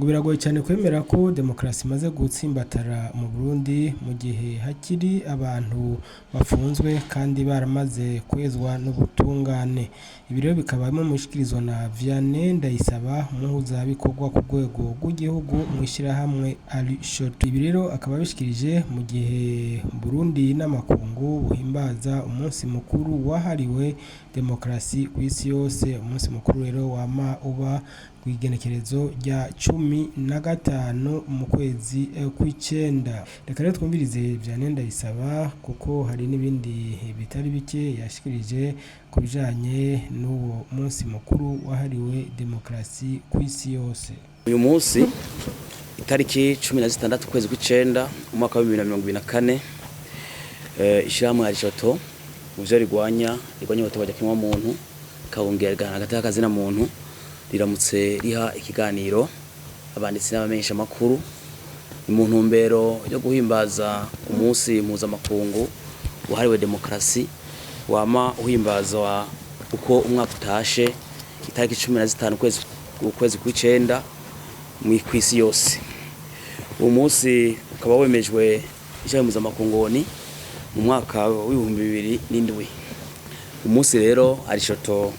ngo biragoye cyane kwemera ko demokarasi imaze gutsimbatara mu Burundi mu gihe hakiri abantu bafunzwe kandi baramaze kwezwa n'ubutungane. Ibi rero bikaba bimwe mu bishyikirizwa na Vianney Ndayisaba, umuhuzabikorwa ku rwego rw'igihugu mu ishyirahamwe Arishoto. Ibi rero akaba abishikirije mu gihe Burundi n'amakungu buhimbaza umunsi mukuru wahariwe demokarasi ku isi yose. Umunsi mukuru rero wama uba kw'igenekerezo rya 15 mu kwezi kw'icenda. Reka rero twumvirize Vianney Ndayisaba kuko hari n'ibindi bitari bike yashikirije ku bijanye n'uwo munsi mukuru wahariwe demokarasi ku isi yose. Uyu munsi itariki 16 kwezi kw'icenda umwaka wa 2024 ishyirahamwe Arishoto muvyo rigwanya ihohoterwa ry'ikiremwa muntu kawongera hagati y'akazina muntu riramutse riha ikiganiro abanditsi n'abamenyesha makuru mu ntumbero yo guhimbaza umunsi mpuzamakungu wahariwe demokarasi wama uhimbazwa uko umwaka utashe itariki 15 kwezi kw'icenda mu kwisi yose. Uwo munsi ukaba wemejwe ijambo mpuzamakungu mu mwaka w'2007. Umunsi rero Arishoto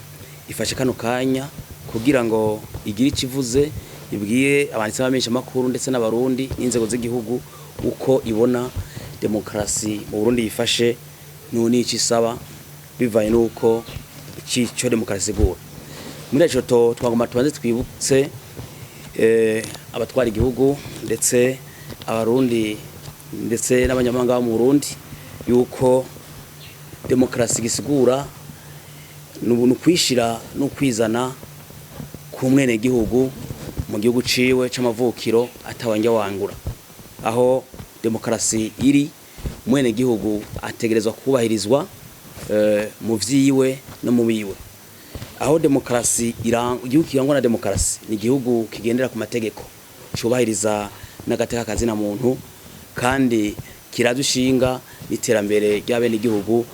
ifashe kano kanya kugira ngo igire ikivuze ibwiye abanditsi b'abamenyesha makuru ndetse n'abarundi n'inzego z'igihugu uko ibona demokarasi mu Burundi yifashe n'iki isaba bivaye nuko cyo demokarasi igura. Muri Arishoto twagomba tubanze twibutse abatwara igihugu ndetse abarundi ndetse n'abanyamahanga mu Burundi yuko demokarasi gisigura n'ukwishira no kwizana ku mwene gihugu mu gihugu ciwe c'amavukiro atawanja wangura. Aho demokarasi iri mwene gihugu ategerezwa kubahirizwa mu vyiwe no mu biwe. Aho demokarasi igihugu kirangwa na demokarasi ni igihugu kigendera ku mategeko cubahiriza n'agateka kazina muntu kandi kiradushinga n'iterambere ry'abene igihugu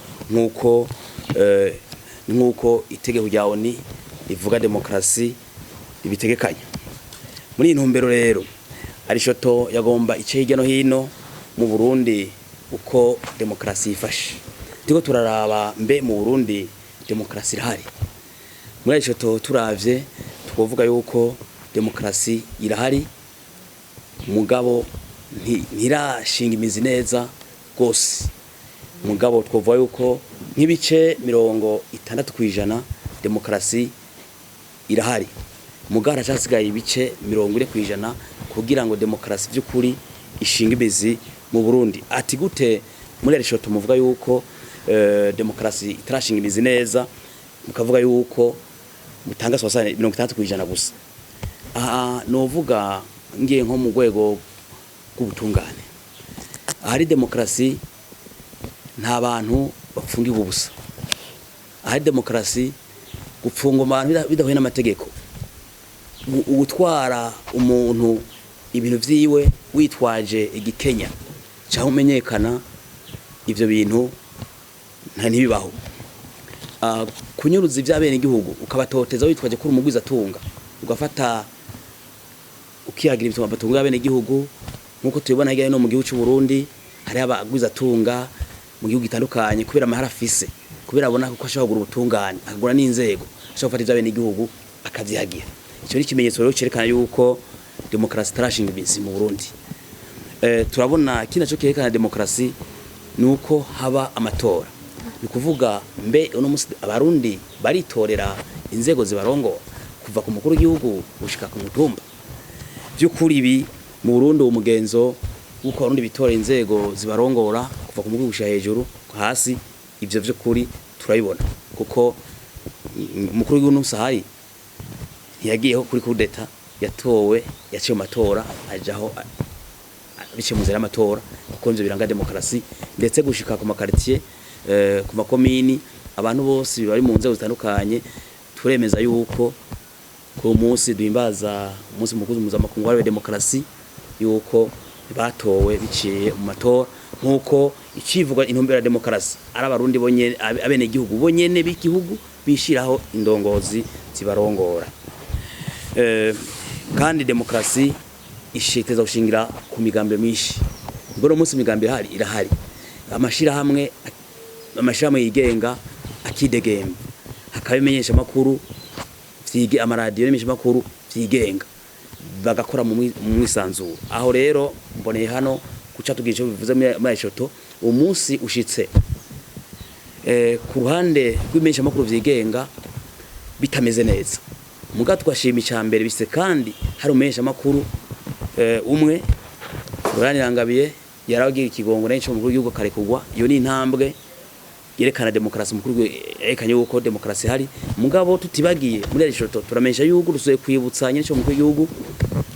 nk'uko itegeko rya ONU rivuga demokarasi ibitegekanya. Muri iyi ntumbero rero Arishoto yagomba ice hirya no hino mu Burundi uko demokarasi yifashe. Tiko turaraba mbe mu Burundi demokarasi irahari. Muri Arishoto turavye twovuga yuko demokarasi irahari mugabo ntirashinga imizi neza gose. Mugabo twovuga yuko nk'ibice 60% demokarasi irahari. Mugara cyasigaye ibice 40% kugira ngo demokarasi by'ukuri ishinga imizi mu Burundi. Ati gute muri Arishoto muvuga yuko demokarasi itarashinga imizi neza mukavuga yuko mutanga 60% gusa. Novuga ngiye nko mu rwego rw'ubutungane. Ahari demokarasi nta bantu bapfungirwa ubusa. Ahari demokarasi gupfunga abantu bidahuye n'amategeko. Utwara umuntu ibintu vyiwe witwaje igikenya cyaho umenyekana ivyo bintu nta ntibibaho. Kunyuruza ivy'abene igihugu ukabatoteza witwaje kuri umugwiza tunga ugafata ukiyagira ibituma batunga abene igihugu nkuko tubibona hirya no mu gihugu cy'u Burundi hari abagwiza tunga mu gihugu gitandukanye kubera amahara afise kubera abona ko ashobora kugura ubutungane akagura n'inzego ashobora gufata ivy'abene igihugu akavyagira. Icyo ni ikimenyetso rero cerekana yuko demokarasi tarashinga imizi mu Burundi. Turabona kina cyo kerekana demokarasi nuko haba amatora. Bikuvuga mbe uno musi abarundi baritorera inzego zibarongo kuva ku mukuru w'igihugu gushika ku mutumba. Byukuri ibi mu Burundi umugenzo uko abarundi bitorera inzego zibarongora kuva ku mukuru gushika hejuru hasi ivyo vy'ukuri turabibona kuko umukuru w'igihugu n'usahari yagiyeho kuri kudeta yatowe yaciye matora ajaho bice mu zera amatora kuko ivyo biranga demokarasi ndetse gushika ku makartier ku makomini abantu bose bari mu nzego zitandukanye turemeza yuko ku munsi duhimbaza umunsi mukuru mpuzamakungu wahariwe demokarasi yuko batowe biciye mu matora nkuko icivuga intumbero ya demokarasi ari abarundi bonyene abene igihugu bonyene b'igihugu bishiraho indongozi zibarongora. kandi demokrasi ishiteza gushingira ku migambi myinshi. Mbona umunsi migambi irahari amashirahamwe yigenga akidegembe, hakabimenyesha makuru vyige amaradiyo n'imenyesha makuru vyigenga bagakora mu mwisanzuro. Aho rero mboneye hano kuca tugira ico bivuze muri Eshoto umunsi ushitse ku ruhande rw'imenyesha makuru vyigenga bitameze neza. Muga twashima icambere bise kandi hari umenyesha makuru umwe Rangirangabiye yaragira ikigongo n'icyo mukuru w'igihugu karekugwa. Iyo ni intambwe yerekana demokrasi mukuru yerekanye uko demokrasi hari. Mugabo tutibagiye muri Eshoto turamenyesha yuko rusuye kwibutsanya n'icyo mukuru w'igihugu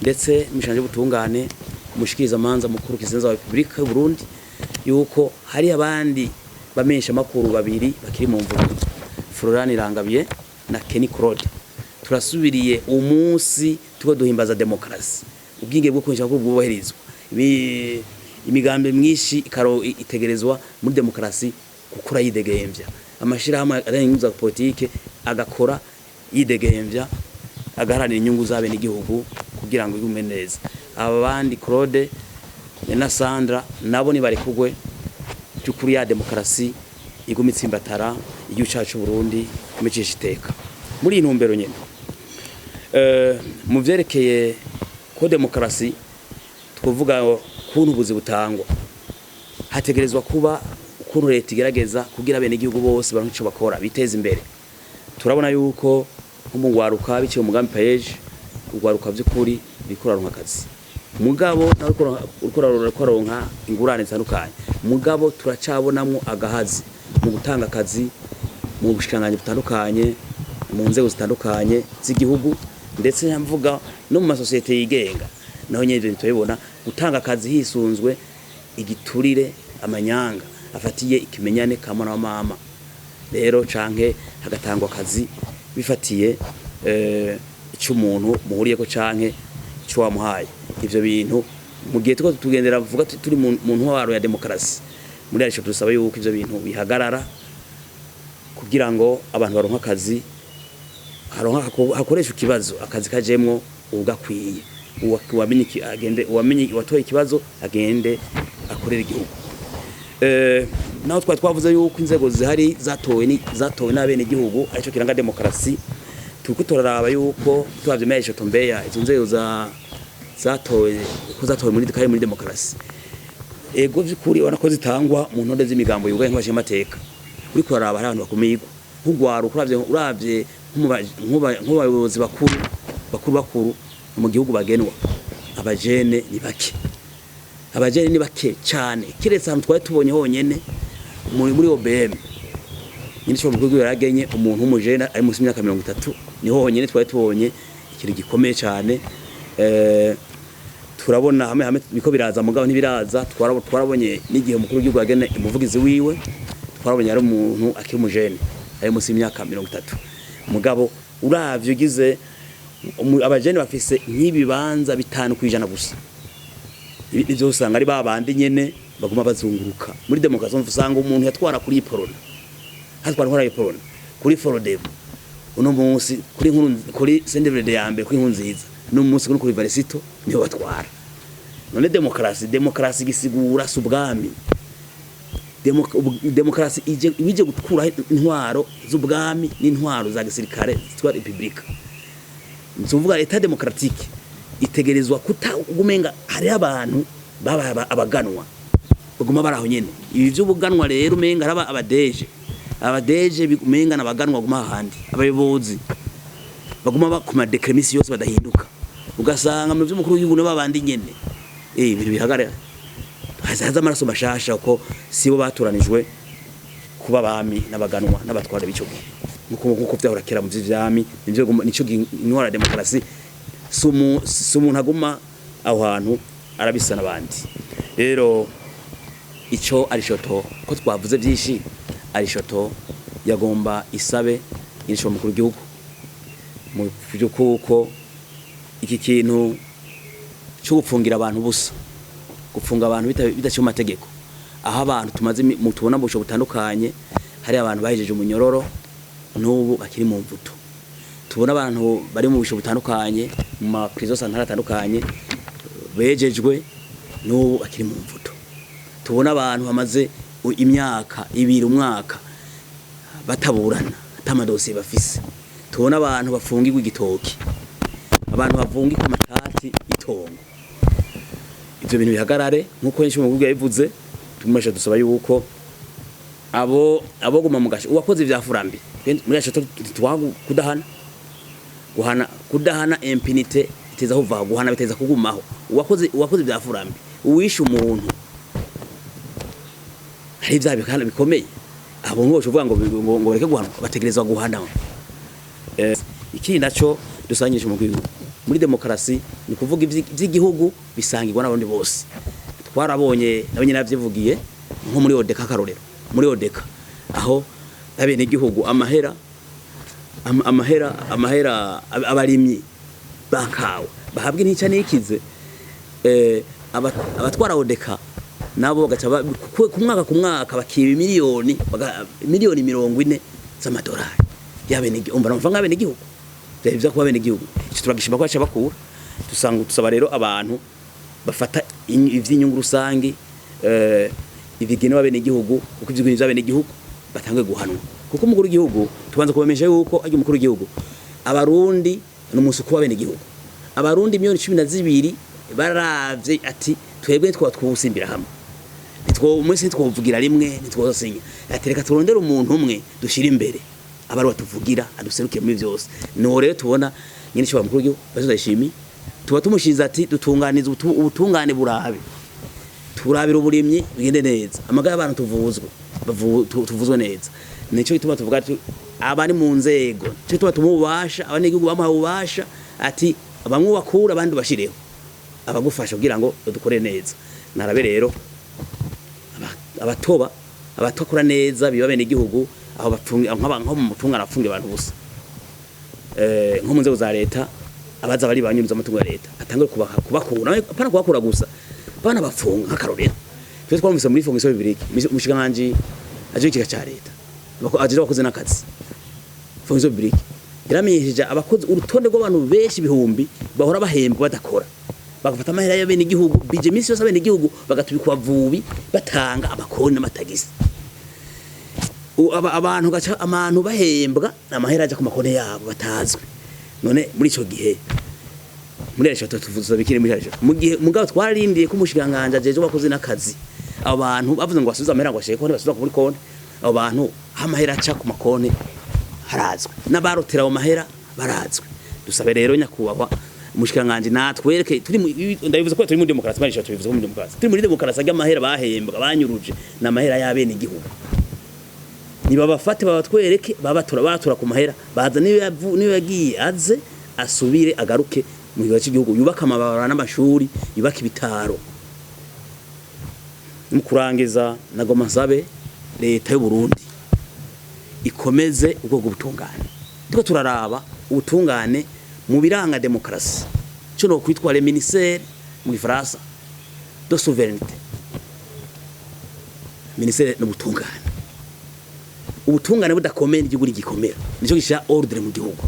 ndetse mishanje butungane umushikiriza manza mukuru kizenza wa Republika y'u Burundi yuko hari abandi bamenyesha makuru babiri bakiri mu mvugo, Florent Irangabiye na Kenny Claude. Turasubiriye umunsi tuko duhimbaza demokrasi, ubwinge bwo kunsha ko bwubahirizwa, imigambi myinshi itegerezwa muri demokrasi gukora yidegemvya. Amashirahamwe arenguza politike agakora yidegemvya, agaharanira inyungu zabe n'igihugu kugira ngo igume neza. Aba bandi Claude na Sandra nabo ni bari kugwe cyukuri ya demokrasi igumitsimbatara igihugu cyacu Burundi kumecisha iteka. Muri intumbero nyene mu vyerekeye ko demokrasi twovuga kuntu buzi butangwa, hategerezwa kuba ukuntu leta igerageza kugira bene igihugu bose baronke ico bakora biteza imbere. Turabona yuko nk'umugwaruka biciye umugambi page ugwaruka vy'ukuri bikoraronka akazi, mugabo nawe ukoraronka ingurane zitandukanye, mugabo turacabonamwo agahazi mu gutanga akazi mu bushikanganye butandukanye mu nzego zitandukanye z'igihugu ndetse nyamvuga no mu masosiyete yigenga. Naho nyene tubibona gutanga akazi hisunzwe igiturire amanyanga afatiye ikimenyane kamana wa mama. Rero canke hagatangwa akazi bifatiye ico umuntu muhuriye ko canke ico wamuhaye. Ivyo bintu mu gihe tuko tugendera vuga turi mu ntwaro ya demokrasi muri arico dusaba yuko ivyo bintu bihagarara kugira ngo abantu baronka akazi, hakoresha ikibazo akazi kajemwo ugakwiye, uwamenye watoye ikibazo agende akorera igihugu. Naho twavuze yuko inzego zihari zatowe n'abene igihugu arico kiranga demokrasi. Turiko turaraba yuko twavye mesho tombeya izo nzego zatowe muri demokrasi. Ego vyukuri wanako zitangwa mu ntonde z'imigambo yugaye nk'abashe mateka. Uri kuraraba hari abantu bakumigwa nk'ugwaru uravye nk'abayobozi bakuru mu gihugu bagenwa. Abajene ni bake cyane, kiretse ahantu twari tubonye honyene muri OBM nyine cyo mukuru yaragenye umuntu w'umujene ari munsi y'imyaka 30 niho honyene twari tubonye ikintu gikomeye cyane. Turabona hamwe biko biraza mugabo ntibiraza. Twarabonye n'igihe mukuru w'igihugu yagene umuvugizi wiwe, twarabonye ari umuntu akiri umujene ari munsi y'imyaka 30. Mugabo uravye ugize abajene bafise nk'ibibanza 5% gusa. Ibyo usanga ari babandi nyene baguma bazunguruka muri demokrasi. Usanga umuntu yatwara kuri Polona, hatwara nkora Polona kuri Forodev, uno munsi kuri Sendevede yambe kuri Nkunziza, no munsi kuri Varisito niyo batwara. None demokrasi gisigura subwami. Demokrasi ije gukura intwaro z'ubwami n'intwaro za gisirikare zitwa republika. Nzuvuga leta demokratique itegerezwa kutagumenga hari abantu baba abaganwa baguma baraho nyene. Ibi vy'ubuganwa rero umenga araba abadeje bigumenga nabaganwa guma handi. Abayobozi baguma bakuma decremisi yose badahinduka, ugasanga mu vy'umukuru w'igihugu n'abandi nyene ibintu bihagarara. Hazaza amaraso mashasha ko sibo baturanijwe kuba bami n'abaganwa n'abatwara bico nkuko vyahora kera mu vy'ami. Nico intwara demokrasi sumu ntaguma aho hantu arabisa nabandi. Rero ico Eshoto ko twavuze byinshi, Eshoto yagomba isabe inisho mukuru w'igihugu mu byukuko iki kintu cyo gupfungira abantu busa, gufunga abantu bidaciye mu mategeko, aho abantu tumaze mutubona busho butandukanye. Hari abantu bahejeje umunyororo n'ubu bakiri mu mvuto, tubona abantu bari mu bisho bitandukanye mu ma prison santara atandukanye bejejwe n'ubu akiri mu mvuto. Tubona abantu bamaze imyaka ibiri umwaka bataburana atamadosiye bafise. Tubona abantu bafungirwa igitoki, abantu bavungirwa amatati itongo. Ivyo bintu bihagarare nkuko henshi mu bw'ubwo yabivuze. Tumasha dusaba yuko abo guma mu gasho uwakoze ivya furambi muri yacho twagu kudahana impunity iteza kuva guhana biteza kugumaho. Uwakoze ivya furambi uwisha umuntu hari ivya bikana bikomeye abo ngosho uvuga ngo bareke guhana bategerezwa guhana. Ikindi naco dusanyisha mu gihugu muri demokarasi ni kuvuga ivy'igihugu bisangirwa n'abandi bose. Twarabonye nabanye navyivugiye nko muri Odeka karorero, muri Odeka aho abene igihugu amahera abarimyi bakawe bahabwe n'icya nikize abatwara Odeka nabo bagaca ku mwaka bakiba miliyoni 40 z'amadolari yabene umva n'amafaranga abene igihugu bya kuba abene igihugu. Icyo turagishima ko baca bakura. Dusaba rero abantu bafata ivy'inyungu rusangi ibigenewe abene igihugu kuko ivyo bintu by'abene igihugu batangwe guhanwa. Kuko umukuru w'igihugu tubanza kubamesha yuko ari umukuru w'igihugu abarundi n'umusu kuba abene igihugu. Abarundi 12 baravye ati twebwe twusimbira hamwe. Mwese twovugira rimwe nitwosinya. Atereka turondera umuntu umwe dushira imbere abari batuvugira aduseruke muri byose. No rero tubona nyine cyo mukuru w'igihugu bazashimi tuba tumushiza ati dutunganiza ubutungane burabe. Turabira uburimyi bigende neza. Amagara y'abantu tuvuzwe neza. Nico gituma tuvuga ati abari mu nzego cyo tuba tumubasha abane igihugu bamuha ubasha ati bamwe bakura abandi bashireho abagufasha kugira ngo dukore neza. Narabe rero abatokora neza biba bene igihugu aho bapfunga nko mu mutungana afunge abantu busa. Nko mu nzego za leta abaza bari banyuruza amatungo ya leta atangwe kubakura apana kubakura gusa bana bafunga nk'akarorero. Twe twamvise muri fonction bibiriki umushikiranganji aje ikiga ca leta aje bakoze n'akazi fonction bibiriki yaramenyesheje abakozi urutonde rw'abantu benshi bihumbi bahora bahembwa badakora bagafata amahera y'abene igihugu bije minsi yose abene igihugu bagatubikwa vubi batanga amakoni n'amatagisi. Abantu gaca abantu bahembwa amahera aje ku makone yabo batazwe. None muri ico gihe muri yacho tuvuza bikire muri yacho mu gihe mugabo twararindiye ko umushikanganje ajeje bakoze n'akazi abantu bavuze ngo basubiza amahera ngo asheke ko basubiza kuri konti abo bantu amahera aca ku makone harazwe n'abarotera abo mahera barazwe. Dusabe rero nyakubahwa umushikanganje natwereke turi ndabivuze ko turi muri demokarasi marisha tubivuze muri demokarasi turi muri demokarasi y'amahera bahembwa banyuruje n'amahera y'abene igihugu. Niba bafate babatwereke batura ku mahera baza niyo yagiye aze asubire agaruke mu gihugu cy'igihugu yubaka amabara n'amashuri yubaka ibitaro. Mukurangiza nagoma nsabe leta y'u Burundi ikomeze ubwo butungane. Tuko turaraba ubutungane mu biranga demokarasi cyo no kwitwa le ministère mu Gifaransa de souveraineté. Ministère n'ubutungane ubutungane budakomeye igihugu gikomera nico gisha ordre mu gihugu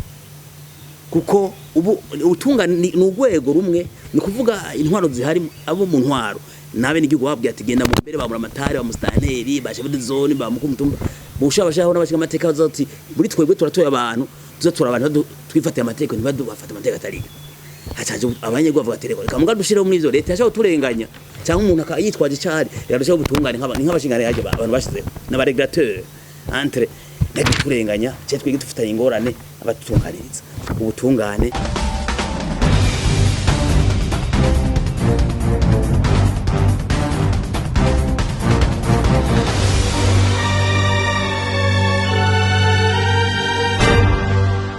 kuko ubutungane ni urwego rumwe ni kuvuga intwaro zihari abo mu ntwaro nabe n'igihugu babwiye ati genda mu mbere bamura amatari ba mustaneri bashe bidi zone ba mukumtumba bushabashaho n'abashika amateka bazoti muri twebwe turatoye abantu tuzatura abantu twifatiye amateka ntibadu bafata amateka atari hacaje abanyego bavuga ati reka muga dushire muri ivyo leta yashaho turenganya cyangwa umuntu akayitwaje cyari yarashaho ubutungane nk'abashingane yaje abantu bashizeho n'abaregulateur entre turenganya cyo twige dufitanye ingorane abatutunganiriza ubutungane